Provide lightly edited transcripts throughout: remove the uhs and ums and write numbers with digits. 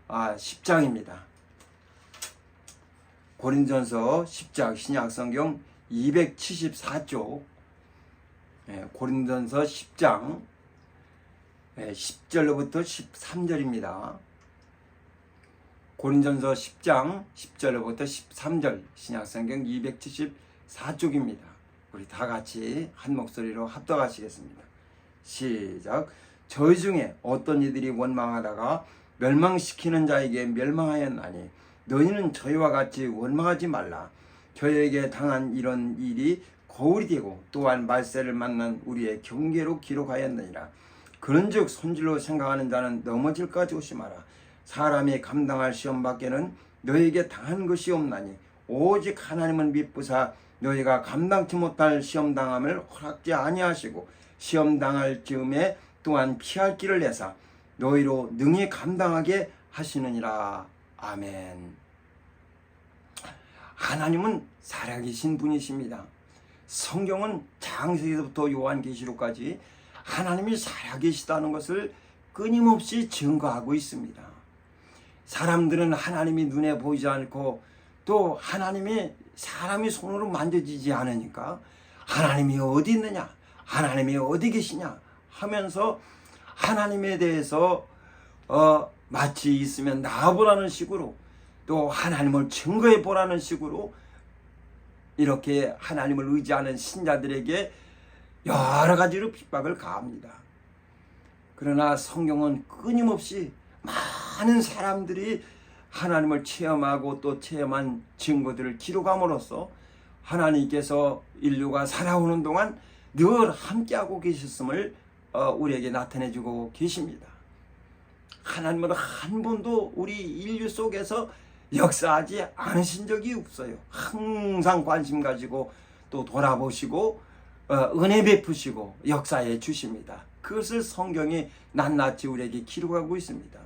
10장입니다. 고린전서 10장 신약성경 274쪽 고린전서 10장 10절로부터 13절입니다. 고린전서 10장 10절로부터 13절 신약성경 274쪽입니다. 우리 다 같이 한 목소리로 합독하시겠습니다. 시작. 저희 중에 어떤 이들이 원망하다가 멸망시키는 자에게 멸망하였나니 너희는 저희와 같이 원망하지 말라. 저희에게 당한 이런 일이 거울이 되고 또한 말세를 만난 우리의 경계로 기록하였느니라. 그런즉 손질로 생각하는 자는 넘어질까 조심하라. 사람이 감당할 시험 밖에는 너희에게 당한 것이 없나니 오직 하나님은 미쁘사 너희가 감당치 못할 시험당함을 허락지 아니하시고 시험당할 즈음에 또한 피할 길을 내사 너희로 능히 감당하게 하시느니라. 아멘. 하나님은 살아계신 분이십니다. 성경은 창세기부터 요한계시록까지 하나님이 살아계시다는 것을 끊임없이 증거하고 있습니다. 사람들은 하나님이 눈에 보이지 않고 또 하나님이 사람이 손으로 만져지지 않으니까 하나님이 어디 있느냐, 하나님이 어디 계시냐 하면서 하나님에 대해서 마치 있으면 나와보라는 식으로 또 하나님을 증거해 보라는 식으로 이렇게 하나님을 의지하는 신자들에게 여러 가지로 핍박을 가합니다. 그러나 성경은 끊임없이 많은 사람들이 하나님을 체험하고 또 체험한 증거들을 기록함으로써 하나님께서 인류가 살아오는 동안 늘 함께하고 계셨음을 우리에게 나타내주고 계십니다. 하나님은 한 번도 우리 인류 속에서 역사하지 않으신 적이 없어요. 항상 관심 가지고 또 돌아보시고 은혜 베푸시고 역사해 주십니다. 그것을 성경이 낱낱이 우리에게 기록하고 있습니다.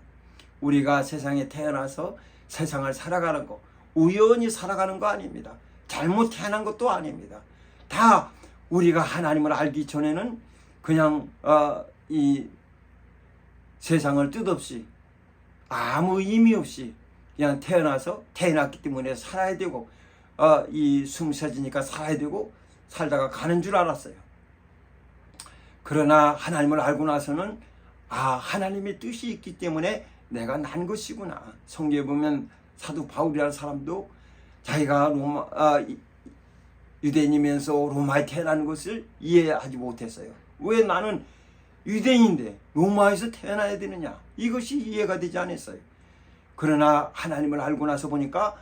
우리가 세상에 태어나서 세상을 살아가는 거 우연히 살아가는 거 아닙니다. 잘못 태어난 것도 아닙니다. 다 우리가 하나님을 알기 전에는 그냥 이 세상을 뜻없이 아무 의미 없이 그냥 태어났기 때문에 살아야 되고 이 숨 쉬어지니까 살아야 되고 살다가 가는 줄 알았어요. 그러나 하나님을 알고 나서는 하나님의 뜻이 있기 때문에 내가 난 것이구나. 성경에 보면 사도 바울이라는 사람도 자기가 유대인이면서 로마에 태어난 것을 이해하지 못했어요. 왜 나는 유대인인데 로마에서 태어나야 되느냐, 이것이 이해가 되지 않았어요. 그러나 하나님을 알고 나서 보니까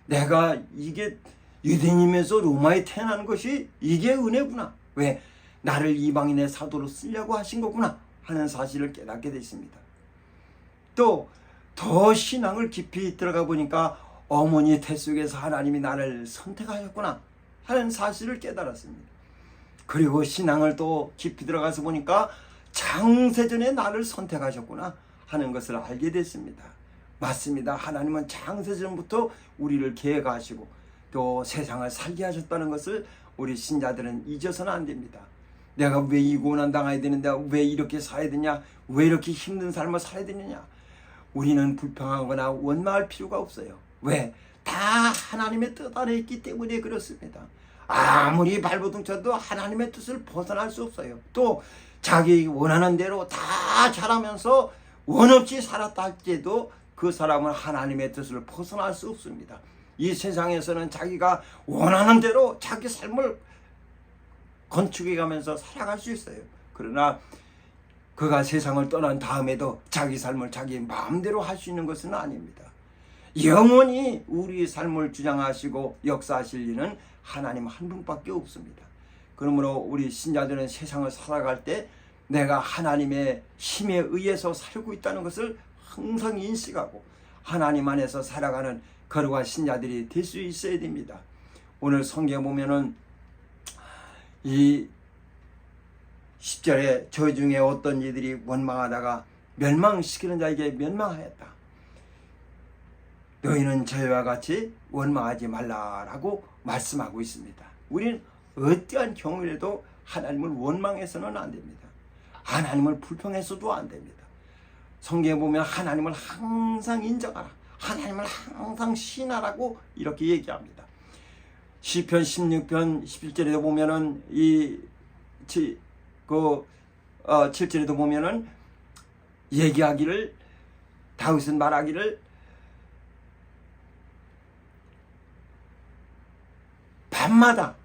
내가 이게 유대인이면서 로마에 태어난 것이 이게 은혜구나, 왜 나를 이방인의 사도로 쓰려고 하신 거구나 하는 사실을 깨닫게 됐습니다. 또 더 신앙을 깊이 들어가 보니까 어머니 태 속에서 하나님이 나를 선택하셨구나 하는 사실을 깨달았습니다. 그리고 신앙을 또 깊이 들어가서 보니까 창세전에 나를 선택하셨구나 하는 것을 알게 됐습니다. 맞습니다. 하나님은 창세전부터 우리를 계획하시고 또 세상을 살게 하셨다는 것을 우리 신자들은 잊어서는 안 됩니다. 내가 왜 이 고난 당해야 되는데, 왜 이렇게 살아야 되냐, 왜 이렇게 힘든 삶을 살아야 되느냐. 우리는 불평하거나 원망할 필요가 없어요. 왜? 다 하나님의 뜻 안에 있기 때문에 그렇습니다. 아무리 발버둥 쳐도 하나님의 뜻을 벗어날 수 없어요. 또 자기 원하는 대로 다 잘하면서 원 없이 살았다 할지라도 그 사람은 하나님의 뜻을 벗어날 수 없습니다. 이 세상에서는 자기가 원하는 대로 자기 삶을 건축해 가면서 살아갈 수 있어요. 그러나 그가 세상을 떠난 다음에도 자기 삶을 자기 마음대로 할 수 있는 것은 아닙니다. 영원히 우리 삶을 주장하시고 역사하실 이는 하나님 한 분밖에 없습니다. 그러므로 우리 신자들은 세상을 살아갈 때 내가 하나님의 힘에 의해서 살고 있다는 것을 항상 인식하고 하나님 안에서 살아가는 거룩한 신자들이 될 수 있어야 됩니다. 오늘 성경에 보면은 이 10절에 저희 중에 어떤 이들이 원망하다가 멸망시키는 자에게 멸망하였다. 너희는 저희와 같이 원망하지 말라라고 말씀하고 있습니다. 우리는 어떠한 경우에도 하나님을 원망해서는 안 됩니다. 하나님을 불평해서도 안 됩니다. 성경에 보면 하나님을 항상 인정하라, 하나님을 항상 신하라고 이렇게 얘기합니다. 시편 16편 11절에도 보면은 7절에도 보면은 얘기하기를, 다윗은 말하기를 밤마다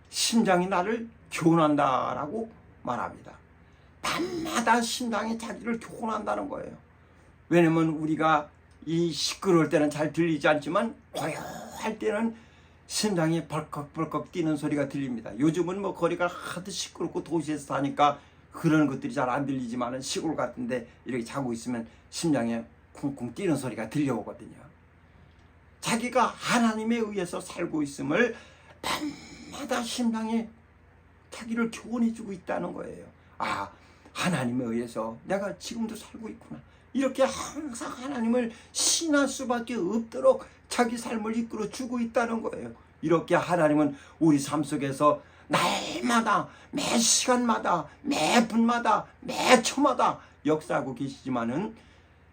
심장이 나를 교훈한다라고 말합니다. 밤마다 심장이 자기를 교훈한다는 거예요. 왜냐면 우리가 이 시끄러울 때는 잘 들리지 않지만 고요할 때는 심장이 벌컥벌컥 뛰는 소리가 들립니다. 요즘은 뭐 거리가 하도 시끄럽고 도시에서 사니까 그런 것들이 잘 안 들리지만 시골 같은데 이렇게 자고 있으면 심장에 쿵쿵 뛰는 소리가 들려오거든요. 자기가 하나님에 의해서 살고 있음을 밤마다 심장에 자기를 교훈해주고 있다는 거예요. 아, 하나님에 의해서 내가 지금도 살고 있구나. 이렇게 항상 하나님을 신할 수밖에 없도록 자기 삶을 이끌어주고 있다는 거예요. 이렇게 하나님은 우리 삶 속에서 날마다, 매 시간마다, 매 분마다, 매 초마다 역사하고 계시지만은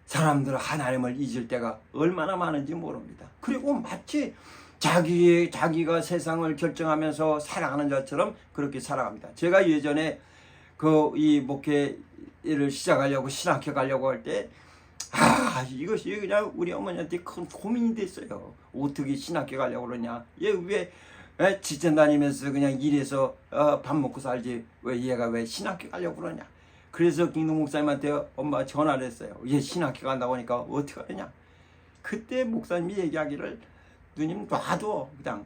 사람들은 하나님을 잊을 때가 얼마나 많은지 모릅니다. 그리고 마치 자기가 세상을 결정하면서 살아가는 자처럼 그렇게 살아갑니다. 제가 예전에 이 목회를 시작하려고 신학교 가려고 할 때 이것이 그냥 우리 어머니한테 큰 고민이 됐어요. 어떻게 신학교 가려고 그러냐. 얘 왜 지전 다니면서 그냥 일해서 밥 먹고 살지 왜 얘가 왜 신학교 가려고 그러냐. 그래서 김동 목사님한테 엄마가 전화를 했어요. 얘 신학교 간다고 하니까 어떻게 하느냐. 그때 목사님이 얘기하기를 누님 놔도 그냥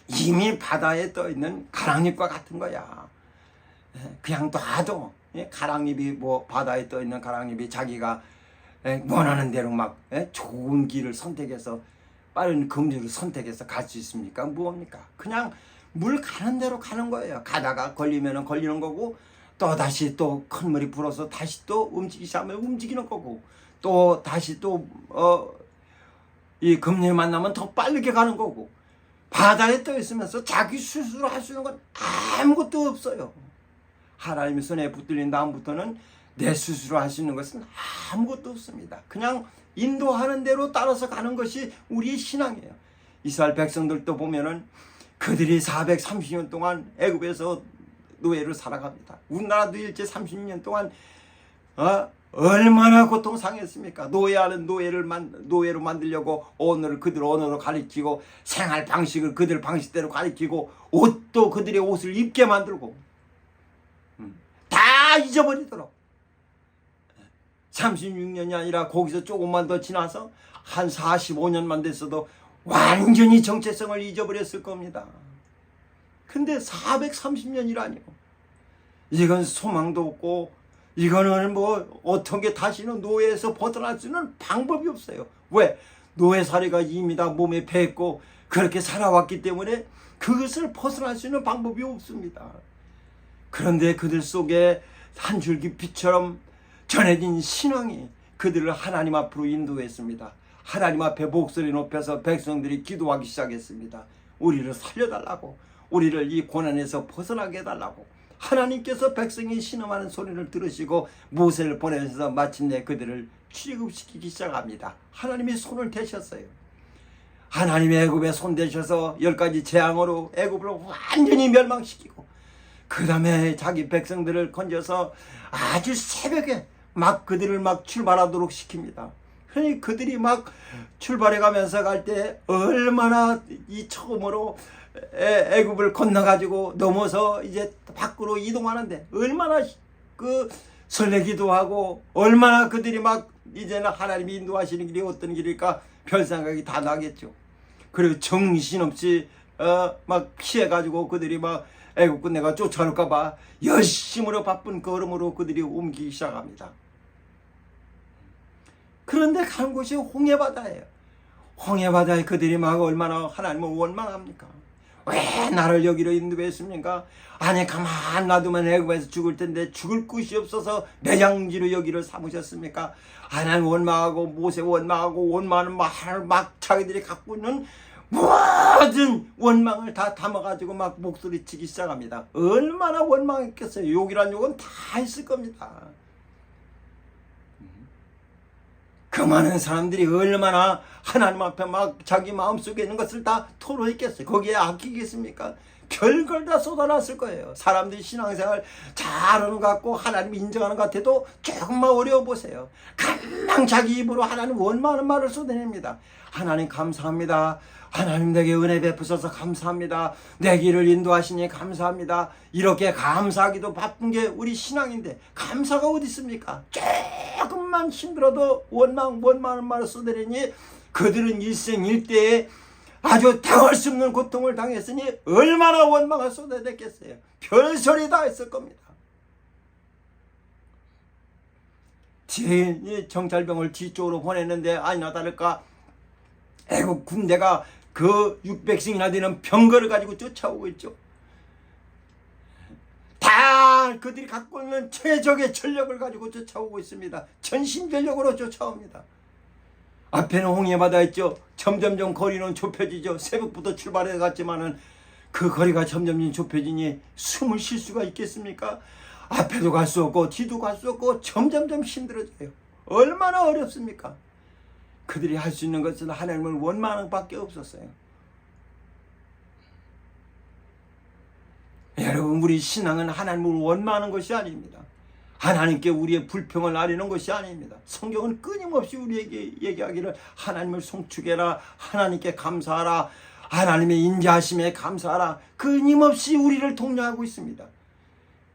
이미 바다에 떠있는 가랑잎과 같은 거야. 그냥 놔도 가랑잎이 뭐 바다에 떠있는 가랑잎이 자기가 원하는 대로 막 좋은 길을 선택해서 빠른 금주를 선택해서 갈 수 있습니까? 무엇입니까? 그냥 물 가는 대로 가는 거예요. 가다가 걸리면 걸리는 거고 또 다시 또 큰 물이 불어서 다시 또 움직이자면 움직이는 거고 또 다시 또 이 금리를 만나면 더 빠르게 가는 거고 바다에 떠 있으면서 자기 스스로 할 수 있는 건 아무것도 없어요. 하나님의 손에 붙들린 다음부터는 내 스스로 할 수 있는 것은 아무것도 없습니다. 그냥 인도하는 대로 따라서 가는 것이 우리의 신앙이에요. 이스라엘 백성들도 보면은 그들이 430년 동안 애굽에서 노예로 살아갑니다. 우리나라도 일제 30년 동안 얼마나 고통상했습니까? 노예로 만들려고 그들 언어로 가르치고 생활 방식을 그들 방식대로 가르치고 옷도 그들의 옷을 입게 만들고 다 잊어버리도록 36년이 아니라 거기서 조금만 더 지나서 한 45년만 됐어도 완전히 정체성을 잊어버렸을 겁니다. 근데 430년이라니요. 이건 소망도 없고 이거는 뭐 어떻게 다시는 노예에서 벗어날 수 있는 방법이 없어요. 왜? 노예살이가 이미 다 몸에 배했고 그렇게 살아왔기 때문에 그것을 벗어날 수 있는 방법이 없습니다. 그런데 그들 속에 한 줄기 빛처럼 전해진 신앙이 그들을 하나님 앞으로 인도했습니다. 하나님 앞에 목소리 높여서 백성들이 기도하기 시작했습니다. 우리를 살려달라고, 우리를 이 고난에서 벗어나게 해달라고. 하나님께서 백성이 신음하는 소리를 들으시고 모세를 보내셔서 마침내 그들을 출애굽시키기 시작합니다. 하나님이 손을 대셨어요. 하나님의 애굽에 손 대셔서 10가지 재앙으로 애굽을 완전히 멸망시키고 그 다음에 자기 백성들을 건져서 아주 새벽에 막 그들을 막 출발하도록 시킵니다. 그러니 그들이 막 출발해 가면서 갈 때 얼마나 이 처음으로 애굽을 건너가지고 넘어서 이제 밖으로 이동하는데 얼마나 설레기도 하고 얼마나 그들이 막 이제는 하나님이 인도하시는 길이 어떤 길일까 별 생각이 다 나겠죠. 그리고 정신없이 막 피해가지고 그들이 막 애굽 군대가 쫓아올까봐 열심으로 바쁜 걸음으로 그들이 옮기기 시작합니다. 그런데 가는 곳이 홍해바다예요. 홍해바다에 그들이 막 얼마나 하나님을 원망합니까? 왜 나를 여기로 인도했습니까? 아니 가만 놔두면 애굽에서 죽을 텐데 죽을 곳이 없어서 매장지로 여기를 삼으셨습니까? 하나님 원망하고 모세 원망하고 원망하는 막 자기들이 갖고 있는 모든 원망을 다 담아가지고 막 목소리치기 시작합니다. 얼마나 원망했겠어요. 욕이란 욕은 다 했을 겁니다. 그 많은 사람들이 얼마나 하나님 앞에 막 자기 마음속에 있는 것을 다 토로했겠어요. 거기에 아끼겠습니까? 별걸 다 쏟아놨을 거예요. 사람들이 신앙생활 잘하는 것 같고 하나님 인정하는 것 같아도 조금만 어려워 보세요. 금방 자기 입으로 하나님 원망하는 말을 쏟아냅니다. 하나님 감사합니다. 하나님 내게 은혜 베푸셔서 감사합니다. 내 길을 인도하시니 감사합니다. 이렇게 감사하기도 바쁜 게 우리 신앙인데 감사가 어디 있습니까? 조금만 힘들어도 원망하는 말을 쏟아내니 그들은 일생일대에 아주 당할 수 없는 고통을 당했으니 얼마나 원망을 쏟아냈겠어요. 별소리 다 했을 겁니다. 정찰병을 뒤쪽으로 보냈는데 아니나 다를까 애국 군대가 그 600승이나 되는 병거를 가지고 쫓아오고 있죠. 다 그들이 갖고 있는 최적의 전력을 가지고 쫓아오고 있습니다. 전신전력으로 쫓아옵니다. 앞에는 홍해바다 있죠. 점점점 거리는 좁혀지죠. 새벽부터 출발해 갔지만은 그 거리가 점점 좁혀지니 숨을 쉴 수가 있겠습니까? 앞에도 갈 수 없고 뒤도 갈 수 없고 점점점 힘들어져요. 얼마나 어렵습니까? 그들이 할 수 있는 것은 하나님을 원망하는 밖에 없었어요. 여러분, 우리 신앙은 하나님을 원망하는 것이 아닙니다. 하나님께 우리의 불평을 아리는 것이 아닙니다. 성경은 끊임없이 우리에게 얘기하기를 하나님을 송축해라, 하나님께 감사하라, 하나님의 인자하심에 감사하라, 끊임없이 우리를 독려하고 있습니다.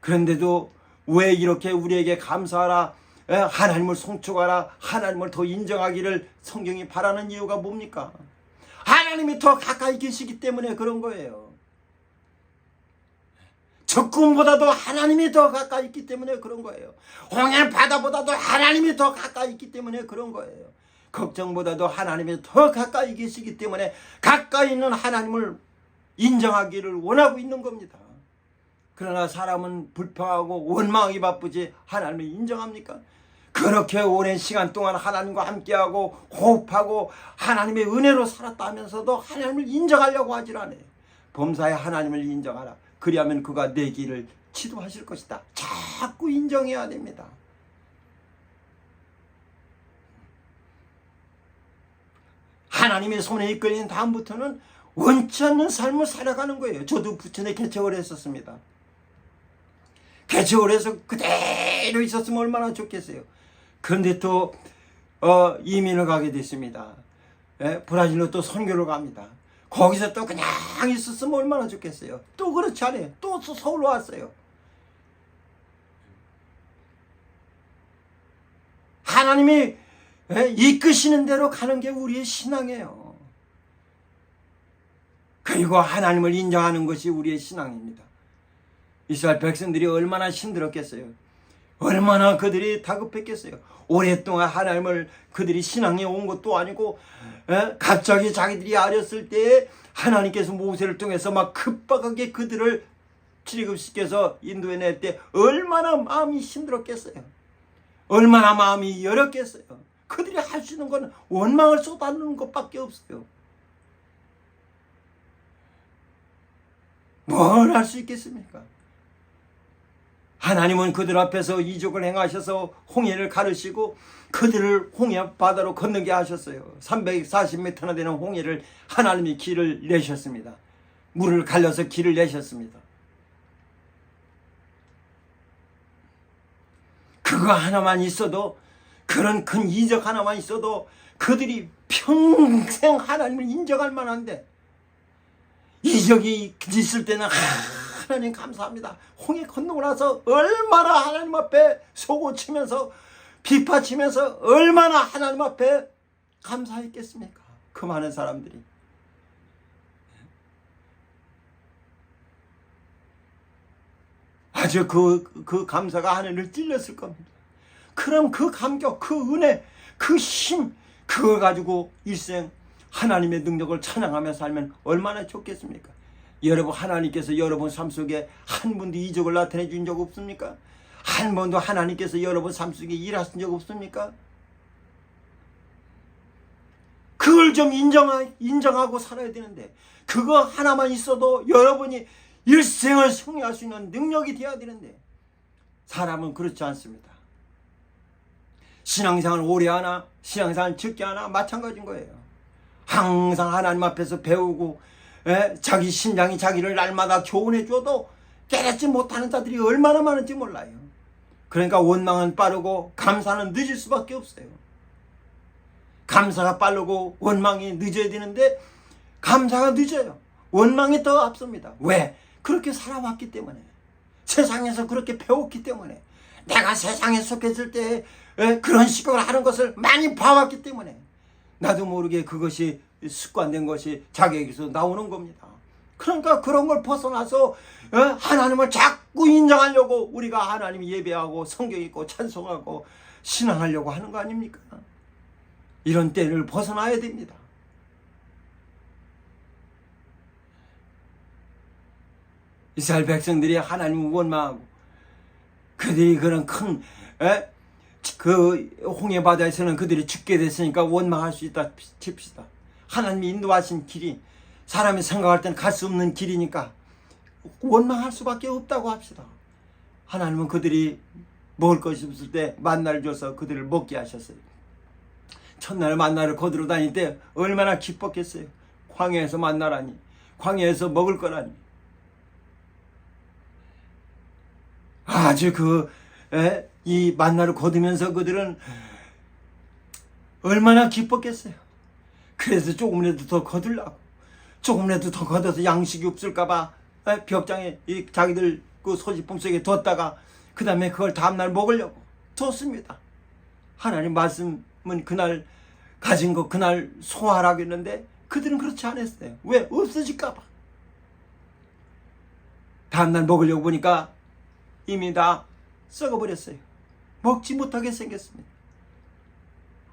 그런데도 왜 이렇게 우리에게 감사하라, 하나님을 송축하라, 하나님을 더 인정하기를 성경이 바라는 이유가 뭡니까? 하나님이 더 가까이 계시기 때문에 그런 거예요. 적군보다도 하나님이 더 가까이 있기 때문에 그런 거예요. 홍해 바다보다도 하나님이 더 가까이 있기 때문에 그런 거예요. 걱정보다도 하나님이 더 가까이 계시기 때문에 가까이 있는 하나님을 인정하기를 원하고 있는 겁니다. 그러나 사람은 불평하고 원망하기 바쁘지 하나님을 인정합니까? 그렇게 오랜 시간 동안 하나님과 함께하고 호흡하고 하나님의 은혜로 살았다 하면서도 하나님을 인정하려고 하질 않아요. 범사에 하나님을 인정하라. 그리하면 그가 내 길을 지도하실 것이다. 자꾸 인정해야 됩니다. 하나님의 손에 이끌린 다음부터는 원치 않는 삶을 살아가는 거예요. 저도 부천에 개척을 했었습니다. 개척을 해서 그대로 있었으면 얼마나 좋겠어요. 그런데 또 이민을 가게 됐습니다. 브라질로 또 선교를 갑니다. 거기서 또 그냥 있었으면 얼마나 좋겠어요. 또 그렇지 않아요. 또 서울로 왔어요. 하나님이 이끄시는 대로 가는 게 우리의 신앙이에요. 그리고 하나님을 인정하는 것이 우리의 신앙입니다. 이스라엘 백성들이 얼마나 힘들었겠어요. 얼마나 그들이 다급했겠어요. 오랫동안 하나님을 그들이 신앙에 온 것도 아니고 갑자기 자기들이 아렸을 때 하나님께서 모세를 통해서 막 급박하게 그들을 출애굽시켜서 인도해낼 때 얼마나 마음이 힘들었겠어요. 얼마나 마음이 열었겠어요. 그들이 할 수 있는 건 원망을 쏟아내는 것밖에 없어요. 뭘 할 수 있겠습니까? 하나님은 그들 앞에서 이적을 행하셔서 홍해를 가르시고 그들을 홍해 바다로 건너게 하셨어요. 340m나 되는 홍해를 하나님이 길을 내셨습니다. 물을 갈려서 길을 내셨습니다. 그거 하나만 있어도, 그런 큰 이적 하나만 있어도 그들이 평생 하나님을 인정할 만한데, 이적이 있을 때는 하나님 감사합니다. 홍해 건너고 나서 얼마나 하나님 앞에 속고치면서 비파치면서 얼마나 하나님 앞에 감사했겠습니까? 그 많은 사람들이. 아주 그 감사가 하늘을 찔렀을 겁니다. 그럼 그 감격, 그 은혜, 그 힘, 그걸 가지고 일생 하나님의 능력을 찬양하며 살면 얼마나 좋겠습니까? 여러분, 하나님께서 여러분 삶 속에 한 번도 이적을 나타내 준 적 없습니까? 한 번도 하나님께서 여러분 삶 속에 일하신 적 없습니까? 그걸 좀 인정하고 살아야 되는데, 그거 하나만 있어도 여러분이 일생을 승리할 수 있는 능력이 되어야 되는데, 사람은 그렇지 않습니다. 신앙생활 오래 하나 신앙생활 적게 하나 마찬가지인 거예요. 항상 하나님 앞에서 배우고 자기 심장이 자기를 날마다 교훈해 줘도 깨닫지 못하는 자들이 얼마나 많은지 몰라요. 그러니까 원망은 빠르고 감사는 늦을 수밖에 없어요. 감사가 빠르고 원망이 늦어야 되는데 감사가 늦어요. 원망이 더 앞섭니다. 왜? 그렇게 살아왔기 때문에, 세상에서 그렇게 배웠기 때문에, 내가 세상에 속했을 때 그런 식으로 하는 것을 많이 봐왔기 때문에 나도 모르게 그것이 습관된 것이 자기에게서 나오는 겁니다. 그러니까 그런 걸 벗어나서 하나님을 자꾸 인정하려고 우리가 하나님 예배하고 성경 읽고 찬송하고 신앙하려고 하는 거 아닙니까? 이런 때를 벗어나야 됩니다. 이스라엘 백성들이 하나님을 원망하고 그들이 그런 큰 그 홍해 바다에서는 그들이 죽게 됐으니까 원망할 수 있다 칩시다. 하나님이 인도하신 길이 사람이 생각할 때는 갈 수 없는 길이니까 원망할 수밖에 없다고 합시다. 하나님은 그들이 먹을 것이 없을 때 만나를 줘서 그들을 먹게 하셨어요. 첫날 만나를 거두러 다닐 때 얼마나 기뻤겠어요. 광야에서 만나라니, 광야에서 먹을 거라니. 아주 이 만나를 거두면서 그들은 얼마나 기뻤겠어요. 그래서 조금이라도 더 거두려고, 조금이라도 더 거둬서 양식이 없을까봐 벽장에 자기들 그 소지품 속에 뒀다가 그 다음에 그걸 다음날 먹으려고 뒀습니다. 하나님 말씀은 그날 가진 거 그날 소화하라고 했는데 그들은 그렇지 않았어요. 왜? 없어질까봐. 다음날 먹으려고 보니까 이미 다 썩어버렸어요. 먹지 못하게 생겼습니다.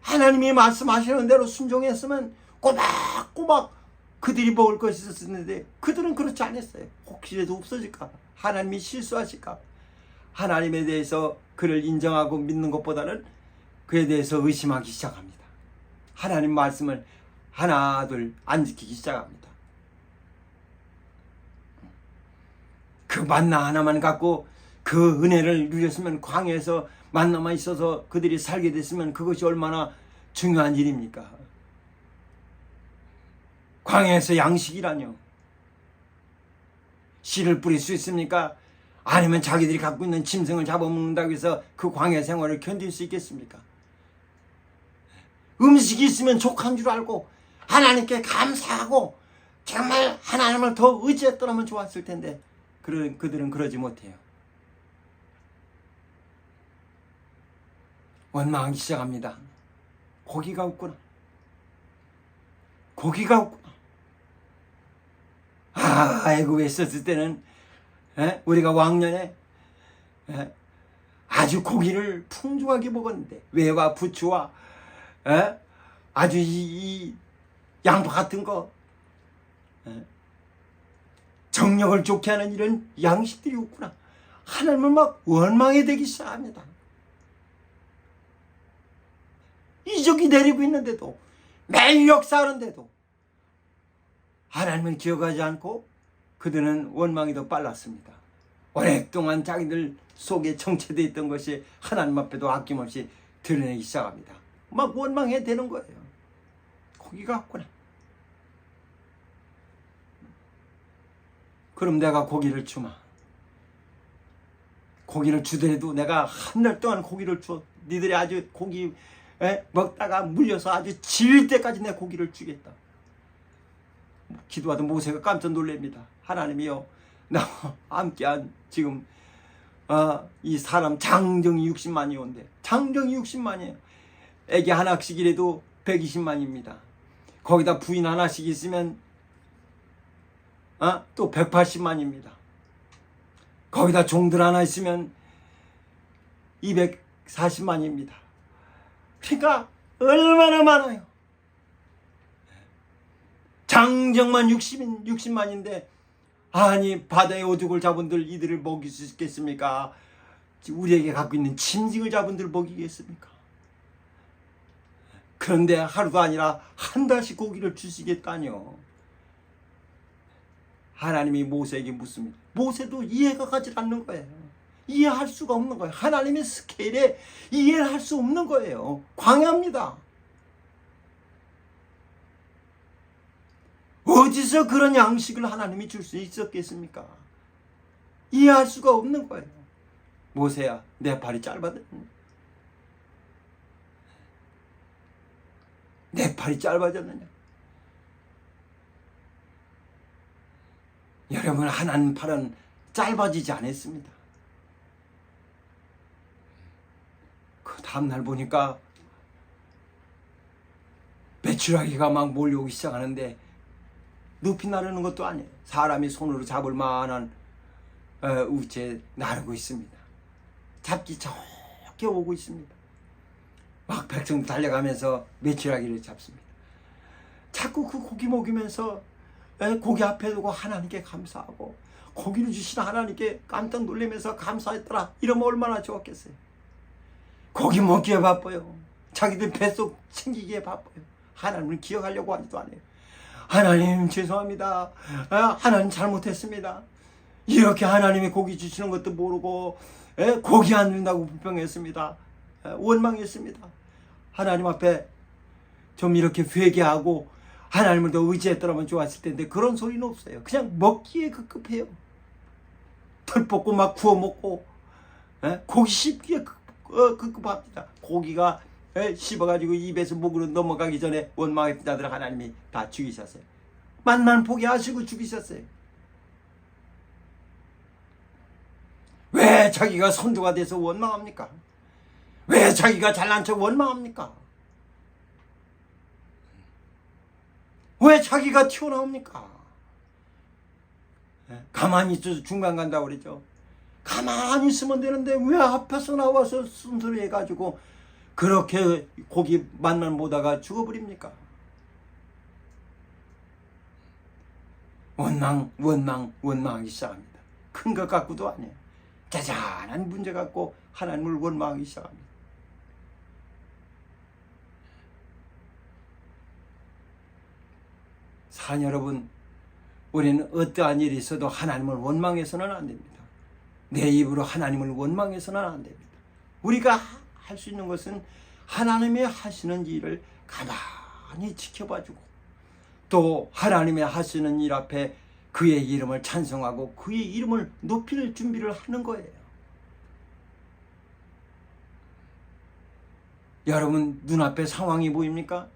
하나님이 말씀하시는 대로 순종했으면 꼬박꼬박 그들이 먹을 것이 있었는데 그들은 그렇지 않았어요. 혹시라도 없어질까 봐, 하나님이 실수하실까 봐, 하나님에 대해서 그를 인정하고 믿는 것보다는 그에 대해서 의심하기 시작합니다. 하나님 말씀을 하나 둘 안 지키기 시작합니다. 그 만나 하나만 갖고 그 은혜를 누렸으면, 광야에서 만나만 있어서 그들이 살게 됐으면 그것이 얼마나 중요한 일입니까? 광야에서 양식이라뇨. 씨를 뿌릴 수 있습니까? 아니면 자기들이 갖고 있는 짐승을 잡아먹는다고 해서 그 광야 생활을 견딜 수 있겠습니까? 음식이 있으면 족한 줄 알고 하나님께 감사하고 정말 하나님을 더 의지했더라면 좋았을 텐데 그들은 그러지 못해요. 원망하기 시작합니다. 고기가 없구나. 고기가 없구나. 애굽에 있었을 때는 우리가 왕년에 아주 고기를 풍족하게 먹었는데, 외와 부추와 아주 이 양파 같은 거, 정력을 좋게 하는 이런 양식들이 없구나. 하나님을 막 원망이 되기 시작합니다. 이적이 내리고 있는데도, 매일 역사하는데도 하나님을 기억하지 않고 그들은 원망이 더 빨랐습니다. 오랫동안 자기들 속에 정체되어 있던 것이 하나님 앞에도 아낌없이 드러내기 시작합니다. 막 원망해야 되는 거예요. 고기가 없구나. 그럼 내가 고기를 주마. 고기를 주더라도 내가 한 달 동안 고기를 줘. 니들이 아주 고기 먹다가 물려서 아주 질 때까지 내 고기를 주겠다. 기도하던 모세가 깜짝 놀랍니다. 하나님이여, 나와 함께한 지금 이 사람 장정이 60만이 온대. 장정이 60만이에요. 애기 하나씩이라도 120만입니다. 거기다 부인 하나씩 있으면 또 180만입니다. 거기다 종들 하나 있으면 240만입니다. 그러니까 얼마나 많아요. 장정만 60만인데 아니 바다의 오죽을 잡은들 이들을 먹일 수 있겠습니까? 우리에게 갖고 있는 짐승을 잡은들 먹이겠습니까? 그런데 하루도 아니라 한 달씩 고기를 주시겠다뇨. 하나님이 모세에게 묻습니다. 모세도 이해가 가지 않는 거예요. 이해할 수가 없는 거예요. 하나님의 스케일에 이해를 할 수 없는 거예요. 광야입니다. 어디서 그런 양식을 하나님이 줄 수 있었겠습니까? 이해할 수가 없는 거예요. 모세야, 내 발이 짧아졌느냐? 내 팔이 짧아졌느냐? 여러분, 하나님 팔은 짧아지지 않았습니다. 그 다음날 보니까 메추라기가 막 몰려오기 시작하는데 높이 나르는 것도 아니에요. 사람이 손으로 잡을 만한 우체에 나르고 있습니다. 잡기 좋게 오고 있습니다. 막 백성 달려가면서 메추라기를 잡습니다. 자꾸 그 고기 먹이면서 고기 앞에 두고 하나님께 감사하고 고기를 주신 하나님께 깜짝 놀라면서 감사했더라. 이러면 얼마나 좋았겠어요. 고기 먹기에 바빠요. 자기들 뱃속 챙기기에 바빠요. 하나님을 기억하려고 하지도 않아요. 하나님 죄송합니다. 하나님 잘못했습니다. 이렇게 하나님이 고기 주시는 것도 모르고 고기 안 준다고 불평했습니다. 원망했습니다. 하나님 앞에 좀 이렇게 회개하고 하나님을 더 의지했더라면 좋았을 텐데 그런 소리는 없어요. 그냥 먹기에 급급해요. 털 뽑고 막 구워 먹고 고기 씹기에 급급합니다. 고기가 씹어가지고 입에서 목으로 넘어가기 전에 원망했던 자들 하나님이 다 죽이셨어요. 만만 포기하시고 죽이셨어요. 왜 자기가 선조가 돼서 원망합니까? 왜 자기가 잘난 척 원망합니까? 왜 자기가 튀어나옵니까? 가만히 있어서 중간 간다고 그러죠. 가만히 있으면 되는데 왜 앞에서 나와서 순소리 해가지고 그렇게 고기 맛만 보다가 죽어버립니까? 원망하기 시작합니다. 큰 것 갖고도 아니에요. 자잘한 문제 갖고 하나님을 원망하기 시작합니다. 사랑 여러분, 우리는 어떠한 일이 있어도 하나님을 원망해서는 안 됩니다. 내 입으로 하나님을 원망해서는 안 됩니다. 우리가 할 수 있는 것은 하나님이 하시는 일을 가만히 지켜봐주고 또 하나님이 하시는 일 앞에 그의 이름을 찬송하고 그의 이름을 높일 준비를 하는 거예요. 여러분 눈앞에 상황이 보입니까?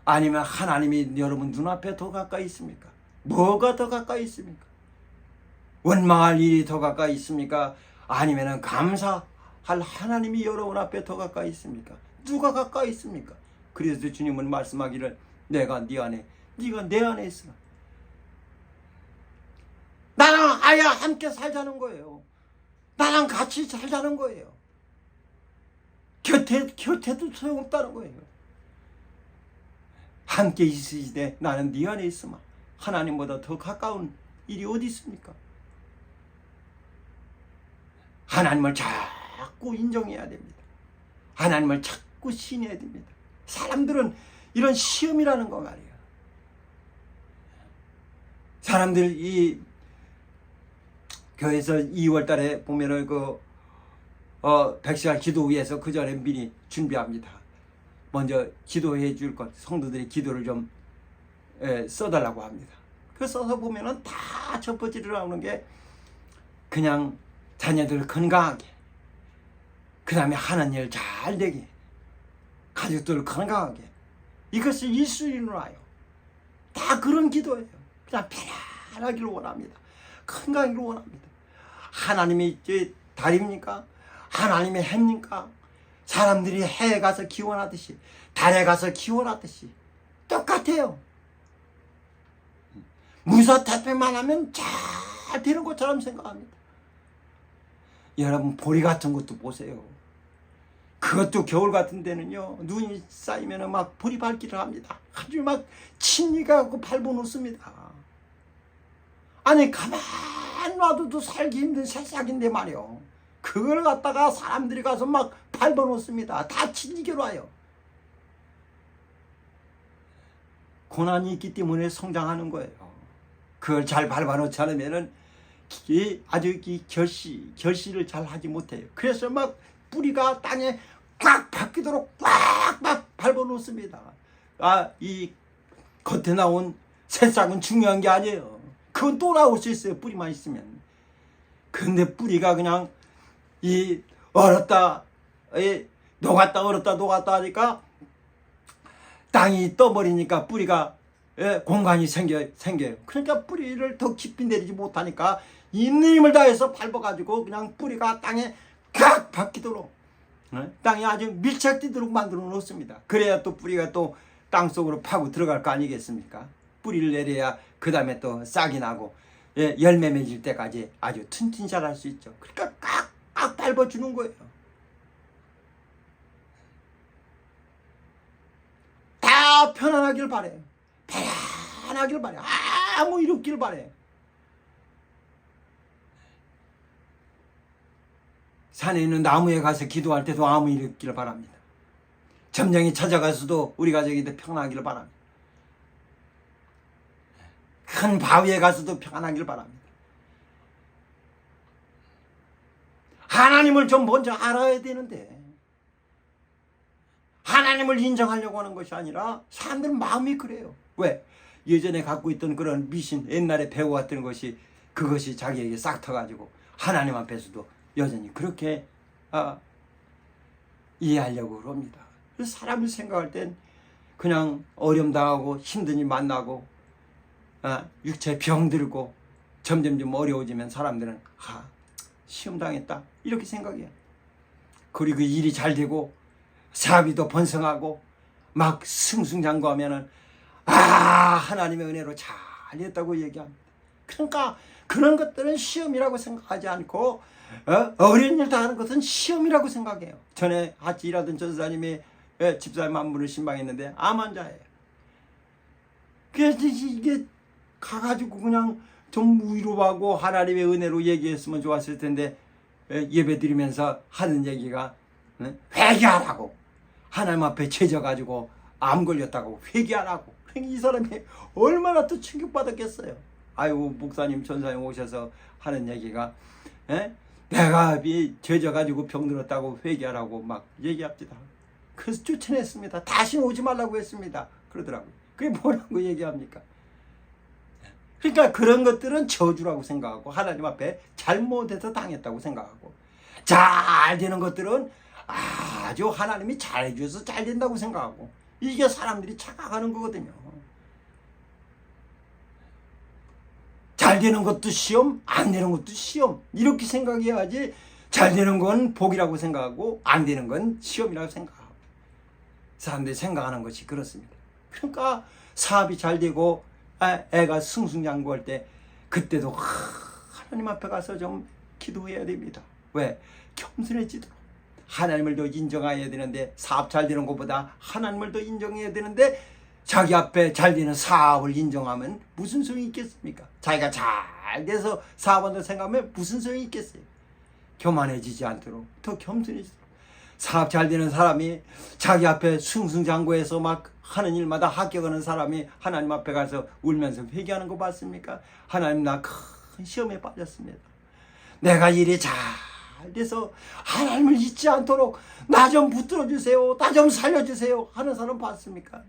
아니면 하나님이 여러분 눈앞에 더 가까이 있습니까? 뭐가 더 가까이 있습니까? 원망할 일이 더 가까이 있습니까? 아니면 감사할 하나님이 여러분 앞에 더 가까이 있습니까? 누가 가까이 있습니까? 그래서 주님은 말씀하기를 내가 네 안에 네가 내 안에 있으라. 나랑 아야 함께 살자는 거예요. 나랑 같이 살자는 거예요. 곁에도 소용없다는 거예요. 함께 있으시되 나는 네 안에 있으마. 하나님보다 더 가까운 일이 어디 있습니까? 하나님을 자꾸 인정해야 됩니다. 하나님을 자꾸 신해야 됩니다. 사람들은 이런 시험이라는 거 말이에요. 사람들 이 교회에서 2월 달에 보면은 백시간 기도위에서 그 전에 미리 준비합니다. 먼저 기도해 줄 것, 성도들이 기도를 좀 써달라고 합니다. 그 써서 보면은 다 첫 번째로 나오는 게 그냥 자녀들 건강하게, 그 다음에 하는 일 잘 되게, 가족들 건강하게, 이것을 일순위로 와요. 다 그런 기도예요. 그냥 편안하기를 원합니다. 건강하기를 원합니다. 하나님이 달입니까? 하나님의 해입니까? 사람들이 해에 가서 기원하듯이 달에 가서 기원하듯이 똑같아요. 무사태평만 하면 잘 되는 것처럼 생각합니다. 여러분 보리 같은 것도 보세요. 그것도 겨울 같은 데는요 눈이 쌓이면 막 보리 밟기를 합니다. 아주 막 침니가 갖고 밟아놓습니다. 아니 가만 놔둬도 살기 힘든 새싹인데 말이요. 그걸 갖다가 사람들이 가서 막 밟아놓습니다. 다 침니게로 와요. 고난이 있기 때문에 성장하는 거예요. 그걸 잘 밟아놓지 않으면은 아주 이 결실을 잘 하지 못해요. 그래서 막 뿌리가 땅에 꽉 박히도록 꽉 밟아 놓습니다. 이 겉에 나온 새싹은 중요한 게 아니에요. 그건 또 나올 수 있어요. 뿌리만 있으면. 근데 뿌리가 그냥 얼었다 녹았다 하니까 땅이 떠버리니까 뿌리가 공간이 생겨요. 그러니까 뿌리를 더 깊이 내리지 못하니까 있는 힘을 다해서 밟아가지고 그냥 뿌리가 땅에 꽉 박히도록 땅이 아주 밀착되도록 만들어 놓습니다. 그래야 또 뿌리가 또 땅속으로 파고 들어갈 거 아니겠습니까? 뿌리를 내려야 그 다음에 또 싹이 나고 열매 맺을 때까지 아주 튼튼히 자랄 수 있죠. 그러니까 꽉 밟아주는 거예요. 다 편안하길 바래요. 편안하길 바래요. 아무 일 없길 바래요. 산에 있는 나무에 가서 기도할 때도 아무 일 없기를 바랍니다. 점령이 찾아가서도 우리 가족이 더 평안하기를 바랍니다. 큰 바위에 가서도 평안하기를 바랍니다. 하나님을 좀 먼저 알아야 되는데 하나님을 인정하려고 하는 것이 아니라 사람들은 마음이 그래요. 왜? 예전에 갖고 있던 그런 미신, 옛날에 배워왔던 것이 그것이 자기에게 싹 터가지고 하나님 앞에서도 여전히 그렇게 이해하려고 합니다. 그래서 사람을 생각할 땐 그냥 어려움 당하고 힘든 일 만나고 육체 병들고 점점 어려워지면 사람들은 시험 당했다 이렇게 생각해요. 그리고 일이 잘 되고 사업이 더 번성하고 막 승승장구하면은 하나님의 은혜로 잘 됐다고 얘기합니다. 그러니까 그런 것들은 시험이라고 생각하지 않고 어려운 일 당하는 것은 시험이라고 생각해요. 전에 같이 일하던 전사님이 집사님 한 분을 신방했는데 암 환자예요. 그래서 이게 가가지고 그냥 좀 위로하고 하나님의 은혜로 얘기했으면 좋았을 텐데 예배 드리면서 하는 얘기가 회개하라고, 하나님 앞에 죄져가지고 암 걸렸다고 회개하라고. 이 사람이 얼마나 또 충격받았겠어요. 아이고 목사님 전사님 오셔서 하는 얘기가 내가 죄져가지고 병들었다고 회개하라고 막 얘기합니다. 그래서 쫓아냈습니다. 다시는 오지 말라고 했습니다. 그러더라고요. 그게 뭐라고 얘기합니까? 그러니까 그런 것들은 저주라고 생각하고 하나님 앞에 잘못해서 당했다고 생각하고, 잘 되는 것들은 아주 하나님이 잘해줘서 잘 된다고 생각하고, 이게 사람들이 착각하는 거거든요. 잘 되는 것도 시험, 안 되는 것도 시험, 이렇게 생각해야지. 잘 되는 건 복이라고 생각하고 안 되는 건 시험이라고 생각하고, 사람들이 생각하는 것이 그렇습니다. 그러니까 사업이 잘 되고 애가 승승장구할 때 그때도 하나님 앞에 가서 좀 기도해야 됩니다. 왜? 겸손해지도록. 하나님을 더 인정해야 되는데, 사업 잘 되는 것보다 하나님을 더 인정해야 되는데 자기 앞에 잘 되는 사업을 인정하면 무슨 소용이 있겠습니까? 자기가 잘 돼서 사업한다고 생각하면 무슨 소용이 있겠어요? 교만해지지 않도록 더 겸손해지도록. 사업 잘 되는 사람이 자기 앞에 승승장구해서 막 하는 일마다 합격하는 사람이 하나님 앞에 가서 울면서 회개하는 거 봤습니까? 하나님, 나 큰 시험에 빠졌습니다. 내가 일이 잘 돼서 하나님을 잊지 않도록 나 좀 붙들어 주세요, 나 좀 살려주세요 하는 사람 봤습니까?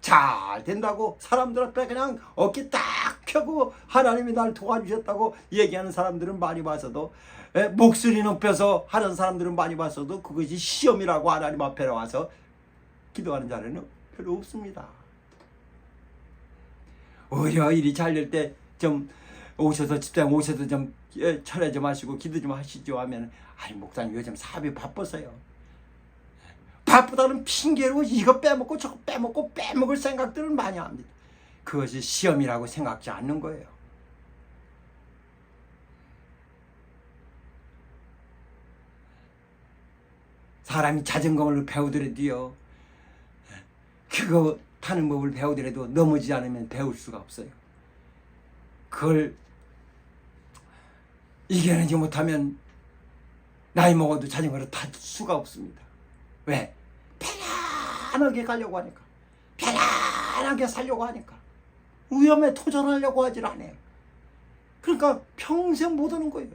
잘 된다고 사람들 앞에 그냥 어깨 딱 펴고 하나님이 날 도와주셨다고 얘기하는 사람들은 많이 봐서도, 목소리 높여서 하는 사람들은 많이 봐서도 그것이 시험이라고 하나님 앞에 와서 기도하는 자는 별로 없습니다. 오히려 일이 잘 될 때 좀 오셔서, 집사님 오셔서 좀 철회 좀 하시고 기도 좀 하시죠 하면, 아니 목사님 요즘 사업이 바빠서요. 바쁘다는 핑계로 이거 빼먹고 저거 빼먹고 빼먹을 생각들을 많이 합니다. 그것이 시험이라고 생각지 않는 거예요. 사람이 자전거를 배우더라도요, 그거 타는 법을 배우더라도 넘어지지 않으면 배울 수가 없어요. 그걸 이겨내지 못하면 나이 먹어도 자전거를 탈 수가 없습니다. 왜? 편안하게 가려고 하니까, 편안하게 살려고 하니까, 위험에 도전하려고 하질 않아요. 그러니까 평생 못 오는 거예요.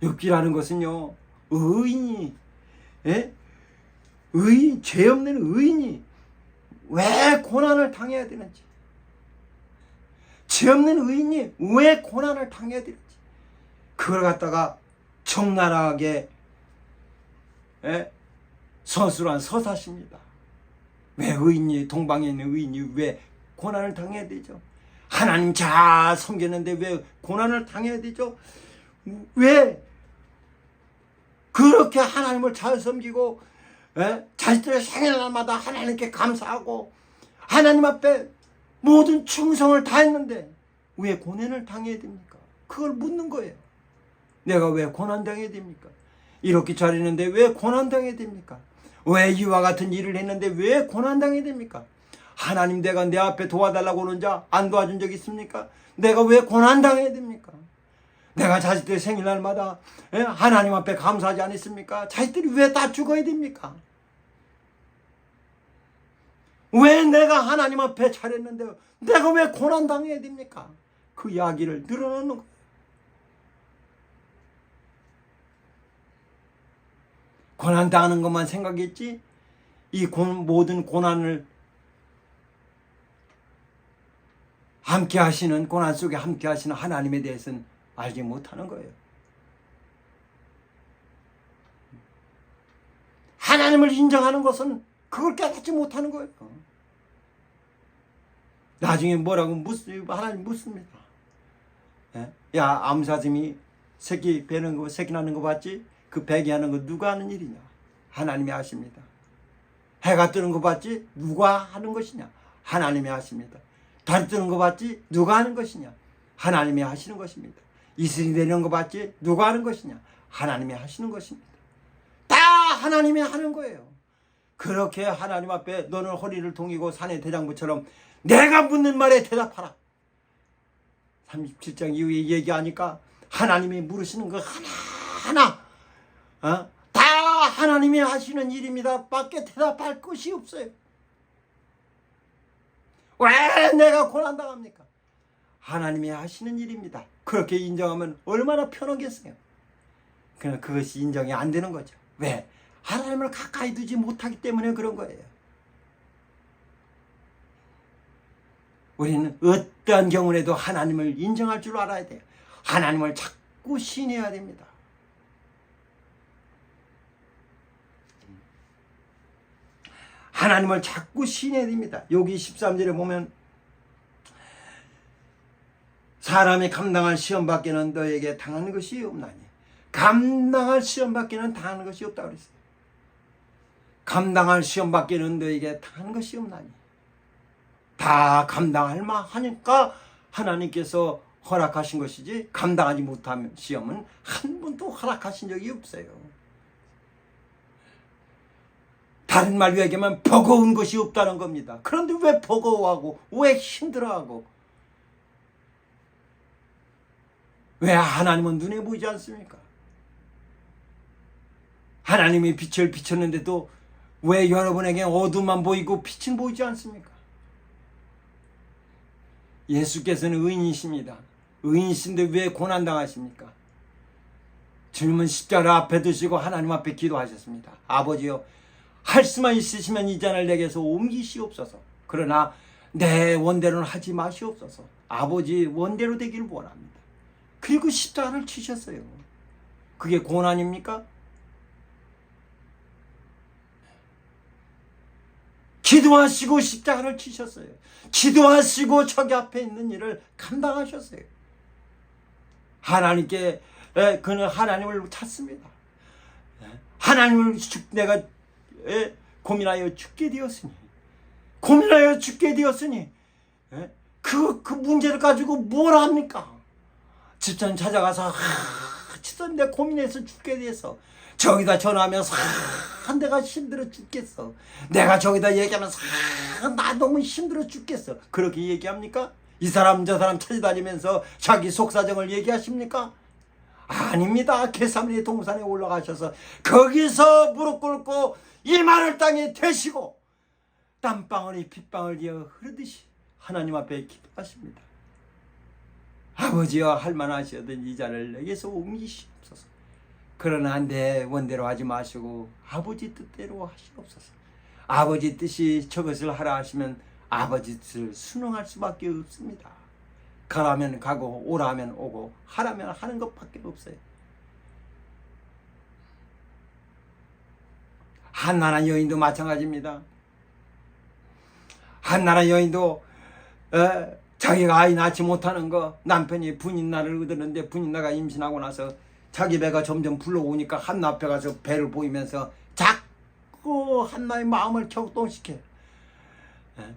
욥기라는 것은요, 의인이, 예? 죄 없는 의인이 왜 고난을 당해야 되는지, 죄 없는 의인이 왜 고난을 당해야 되는지, 그걸 갖다가 적나라하게, 예? 서술한 서사십니다. 왜 의인이, 동방에 있는 의인이 왜 고난을 당해야 되죠? 하나님 잘 섬겼는데 왜 고난을 당해야 되죠? 왜 그렇게 하나님을 잘 섬기고, 자식들의 생일날마다 하나님께 감사하고 하나님 앞에 모든 충성을 다했는데 왜 고난을 당해야 됩니까? 그걸 묻는 거예요. 내가 왜 고난당해야 됩니까? 이렇게 잘했는데 왜 고난당해야 됩니까? 왜 이와 같은 일을 했는데 왜 고난당해야 됩니까? 하나님, 내가 내 앞에 도와달라고 하는 자 안 도와준 적 있습니까? 내가 왜 고난당해야 됩니까? 내가 자식들 생일날마다 하나님 앞에 감사하지 않았습니까? 자식들이 왜 다 죽어야 됩니까? 왜 내가 하나님 앞에 잘했는데 내가 왜 고난당해야 됩니까? 그 이야기를 늘어놓는 거예요. 고난당하는 것만 생각했지 이 모든 고난을 함께 하시는, 고난 속에 함께 하시는 하나님에 대해서는 알지 못하는 거예요. 하나님을 인정하는 것은 그걸 깨닫지 못하는 거예요. 나중에 뭐라고 하나님 묻습니다. 야, 암사짐이 새끼 배는 거, 새끼 낳는 거 봤지? 그 배기하는 거 누가 하는 일이냐? 하나님이 하십니다. 해가 뜨는 거 봤지? 누가 하는 것이냐? 하나님이 하십니다. 달 뜨는 거 봤지? 누가 하는 것이냐? 하나님이 하시는 것입니다. 이슬이 내리는 거 봤지? 누가 하는 것이냐? 하나님이 하시는 것입니다. 다 하나님이 하는 거예요. 그렇게 하나님 앞에 너는 허리를 동이고 산의 대장부처럼 내가 묻는 말에 대답하라. 37장 이후에 얘기하니까 하나님이 물으시는 거 하나하나 다 하나님이 하시는 일입니다. 밖에 대답할 것이 없어요. 왜 내가 고난당합니까? 하나님이 하시는 일입니다. 그렇게 인정하면 얼마나 편하겠어요. 그러나 그것이 인정이 안 되는 거죠. 왜? 하나님을 가까이 두지 못하기 때문에 그런 거예요. 우리는 어떠한 경우에도 하나님을 인정할 줄 알아야 돼요. 하나님을 자꾸 신뢰해야 됩니다. 하나님을 자꾸 신뢰해야 됩니다. 여기 13절에 보면 사람이 감당할 시험밖에는 너에게 당하는 것이 없나니. 감당할 시험밖에는 당하는 것이 없다고 그랬어요. 감당할 시험밖에는 너에게 당하는 것이 없나니. 다 감당할 만하니까 하나님께서 허락하신 것이지 감당하지 못하면 시험은 한 번도 허락하신 적이 없어요. 다른 말로 얘기하면 버거운 것이 없다는 겁니다. 그런데 왜 버거워하고 왜 힘들어하고 왜 하나님은 눈에 보이지 않습니까? 하나님이 빛을 비췄는데도 왜 여러분에게 어둠만 보이고 빛은 보이지 않습니까? 예수께서는 의인이십니다. 의인이신데 왜 고난당하십니까? 주님은 십자가 앞에 두시고 하나님 앞에 기도하셨습니다. 아버지여, 할 수만 있으시면 이 잔을 내게서 옮기시옵소서. 그러나 내 원대로는 하지 마시옵소서. 아버지 원대로 되기를 원합니다. 그리고 십자가를 치셨어요. 그게 고난입니까? 기도하시고 십자가를 치셨어요. 기도하시고 저기 앞에 있는 일을 감당하셨어요. 하나님께 그는 하나님을 찾습니다. 하나님을 내가 고민하여 죽게 되었으니 그 문제를 가지고 뭘 합니까? 집사님 찾아가서 진짜 내 고민해서 죽게 돼서 저기다 전화하면서 내가 힘들어 죽겠어. 내가 저기다 얘기하면서 나 너무 힘들어 죽겠어. 그렇게 얘기합니까? 이 사람 저 사람 찾아다니면서 자기 속사정을 얘기하십니까? 아닙니다. 게사므리 동산에 올라가셔서 거기서 무릎 꿇고 이 마늘 땅에 대시고 땀방울이 핏방울 이어 흐르듯이 하나님 앞에 기도하십니다. 아버지여 할만하시거든 이 자를 내게서 옮기시옵소서. 그러나 내 원대로 하지 마시고 아버지 뜻대로 하시옵소서. 아버지 뜻이 저것을 하라 하시면 아버지 뜻을 순응할 수밖에 없습니다. 가라면 가고 오라면 오고 하라면 하는 것밖에 없어요. 한나라 여인도 마찬가지입니다. 한나라 여인도 자기가 아이 낳지 못하는 거, 남편이 분인나를 얻었는데 분인나가 임신하고 나서 자기 배가 점점 불러오니까 한나 앞에 가서 배를 보이면서 자꾸 한나의 마음을 격동시켜.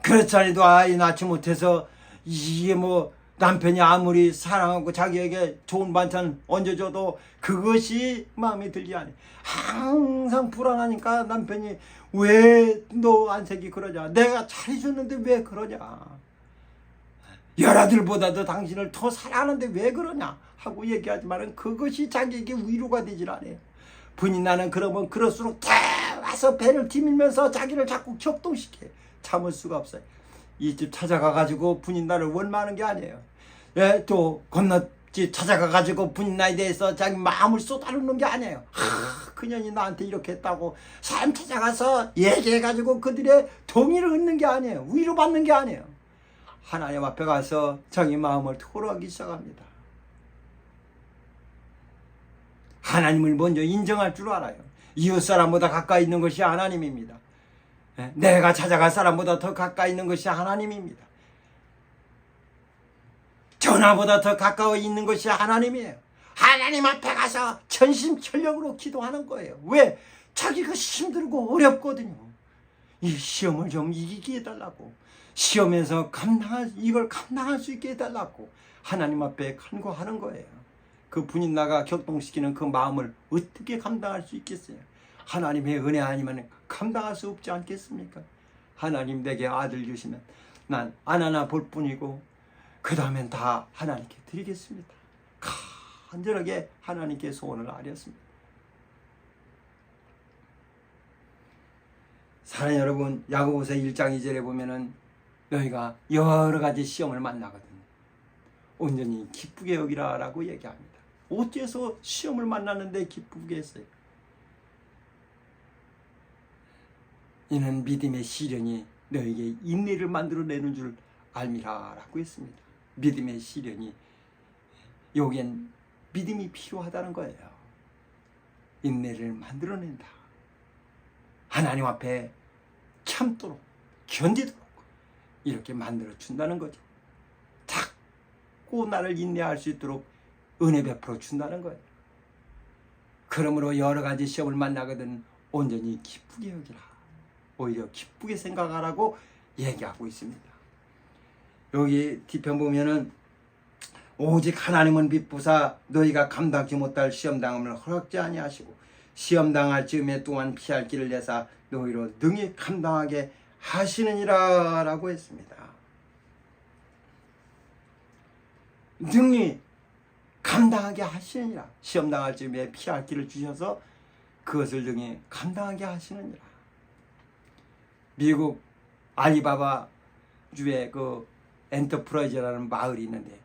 그렇지 않아도 아이 낳지 못해서 이게 뭐 남편이 아무리 사랑하고 자기에게 좋은 반찬 얹어줘도 그것이 마음에 들지 않아. 항상 불안하니까 남편이 왜 너 안색이 그러냐, 내가 잘해줬는데 왜 그러냐, 여라들보다도 당신을 더 사랑하는데 왜 그러냐 하고 얘기하지만 그것이 자기에게 위로가 되질 않아요. 분인나는 그러면 그럴수록 와서 배를 디밀면서 자기를 자꾸 격동시켜. 참을 수가 없어요. 이 집 찾아가가지고 분인나를 원망하는 게 아니에요. 예, 또 건너집 찾아가가지고 분인나에 대해서 자기 마음을 쏟아놓는 게 아니에요. 그년이 나한테 이렇게 했다고 사람 찾아가서 얘기해가지고 그들의 동의를 얻는 게 아니에요. 위로받는 게 아니에요. 하나님 앞에 가서 자기 마음을 토로하기 시작합니다. 하나님을 먼저 인정할 줄 알아요. 이웃 사람보다 가까이 있는 것이 하나님입니다. 내가 찾아갈 사람보다 더 가까이 있는 것이 하나님입니다. 전화보다 더 가까워 있는 것이 하나님이에요. 하나님 앞에 가서 전심전력으로 기도하는 거예요. 왜? 자기가 힘들고 어렵거든요. 이 시험을 좀 이기게 해달라고, 시험에서 이걸 감당할 수 있게 해달라고 하나님 앞에 간구하는 거예요. 그 분인나가 격동시키는 그 마음을 어떻게 감당할 수 있겠어요? 하나님의 은혜 아니면 감당할 수 없지 않겠습니까? 하나님 내게 아들 주시면 난 하나 볼 뿐이고 그 다음엔 다 하나님께 드리겠습니다. 간절하게 하나님께 소원을 아렸습니다. 사랑하는 여러분, 야고보서 1장 2절에 보면은 너희가 여러 가지 시험을 만나거든 온전히 기쁘게 여기라 라고 얘기합니다. 어째서 시험을 만나는데 기쁘게 했어요? 이는 믿음의 시련이 너에게 인내를 만들어내는 줄 알미라 라고 했습니다. 믿음의 시련이, 여기엔 믿음이 필요하다는 거예요. 인내를 만들어낸다. 하나님 앞에 참도록 견디도록 이렇게 만들어 준다는 거죠. 자꾸 나를 인내할 수 있도록 은혜 베풀어 준다는 거예요. 그러므로 여러 가지 시험을 만나거든 온전히 기쁘게 여기라, 오히려 기쁘게 생각하라고 얘기하고 있습니다. 여기 뒤편 보면은 오직 하나님은 빛부사 너희가 감당치 못할 시험당함을 허락지 아니하시고 시험당할 즈음에 또한 피할 길을 내사 너희로 능히 감당하게 하시느니라 라고 했습니다. 능히 감당하게 하시느니라. 시험당할 즈음에 피할 길을 주셔서 그것을 능히 감당하게 하시느니라. 미국 알리바바 주에 그 엔터프라이즈라는 마을이 있는데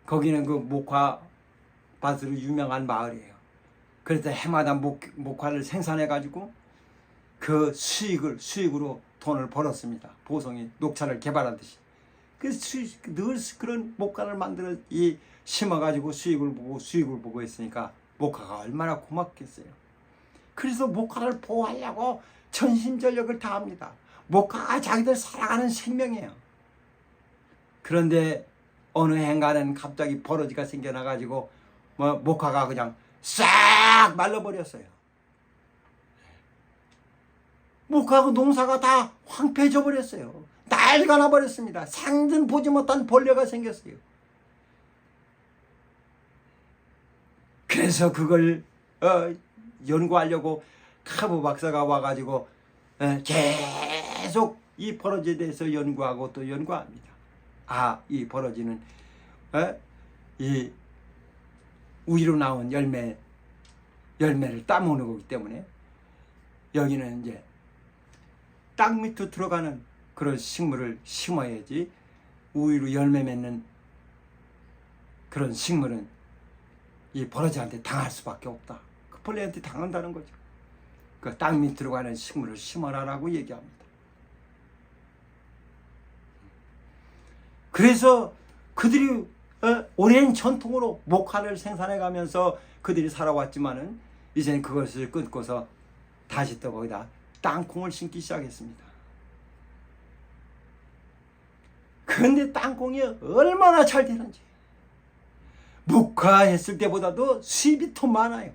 거기는 그 목화밭으로 유명한 마을이에요. 그래서 해마다 목화를 생산해 가지고 그 수익으로 돈을 벌었습니다. 보성이 녹차를 개발하듯이. 그래서 늘 그런 목화를 만들어 심어 가지고 수익을 보고 있으니까 목화가 얼마나 고맙겠어요. 그래서 목화를 보호하려고 전심전력을 다합니다. 목화가 자기들 살아가는 생명이에요. 그런데 어느 해인가는 갑자기 버러지가 생겨나가지고 목화가 그냥 싹 말라버렸어요. 목화 농사가 다 황폐해져 버렸어요. 난리가 나버렸습니다. 상전 보지 못한 벌레가 생겼어요. 그래서 그걸 연구하려고 카브 박사가 와가지고 계속 이 버러지에 대해서 연구하고 또 연구합니다. 이 버러지는 이 우유로 나온 열매를 따먹는 거기 때문에 여기는 이제 땅 밑으로 들어가는 그런 식물을 심어야지 우유로 열매 맺는 그런 식물은 이 버러지한테 당할 수밖에 없다. 그 벌레한테 당한다는 거죠. 그 땅 밑으로 가는 식물을 심어라라고 얘기합니다. 그래서 그들이 오랜 전통으로 목화를 생산해 가면서 그들이 살아왔지만은 이제는 그것을 끊고서 다시 또 거기다 땅콩을 심기 시작했습니다. 그런데 땅콩이 얼마나 잘 되는지, 목화했을 때보다도 수입이 더 많아요.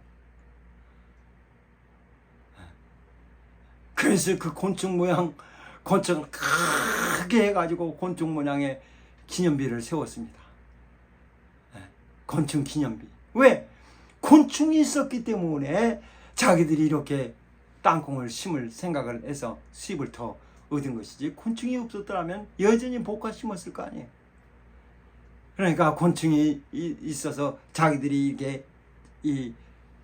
그래서 그 곤충 모양, 곤충을 크게 해가지고 곤충 모양의 기념비를 세웠습니다. 곤충 기념비. 왜? 곤충이 있었기 때문에 자기들이 이렇게 땅콩을 심을 생각을 해서 수입을 더 얻은 것이지, 곤충이 없었더라면 여전히 목화 심었을 거 아니에요. 그러니까 곤충이 있어서 자기들이 이게 이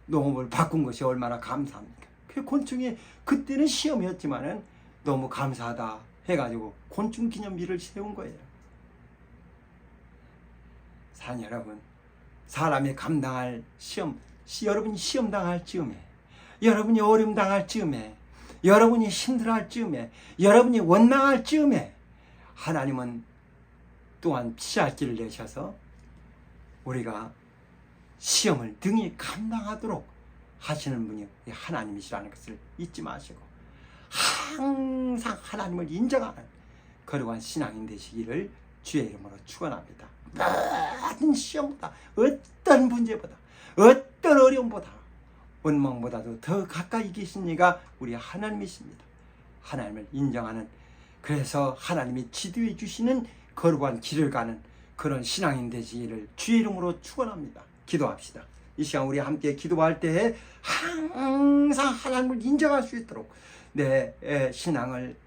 농업을 바꾼 것이 얼마나 감사합니까? 그 곤충이 그때는 시험이었지만은 너무 감사하다 해가지고 곤충 기념비를 세운 거예요. 산 여러분, 사람이 감당할 시험, 여러분이 시험 당할 즈음에, 여러분이 어려움 당할 즈음에, 여러분이 힘들어할 즈음에, 여러분이 원망할 즈음에 하나님은 또한 피할 길을 내셔서 우리가 시험을 등이 감당하도록 하시는 분이 하나님이시라는 것을 잊지 마시고 항상 하나님을 인정하는 거룩한 신앙인 되시기를 주의 이름으로 축원합니다. 모든 시험보다, 어떤 문제보다, 어떤 어려움보다, 원망보다도 더 가까이 계신 이가 우리 하나님이십니다. 하나님을 인정하는, 그래서 하나님이 지도해 주시는 거룩한 길을 가는 그런 신앙인 되시기를 주의 이름으로 축원합니다. 기도합시다. 이 시간 우리 함께 기도할 때에 항상 하나님을 인정할 수 있도록 내 신앙을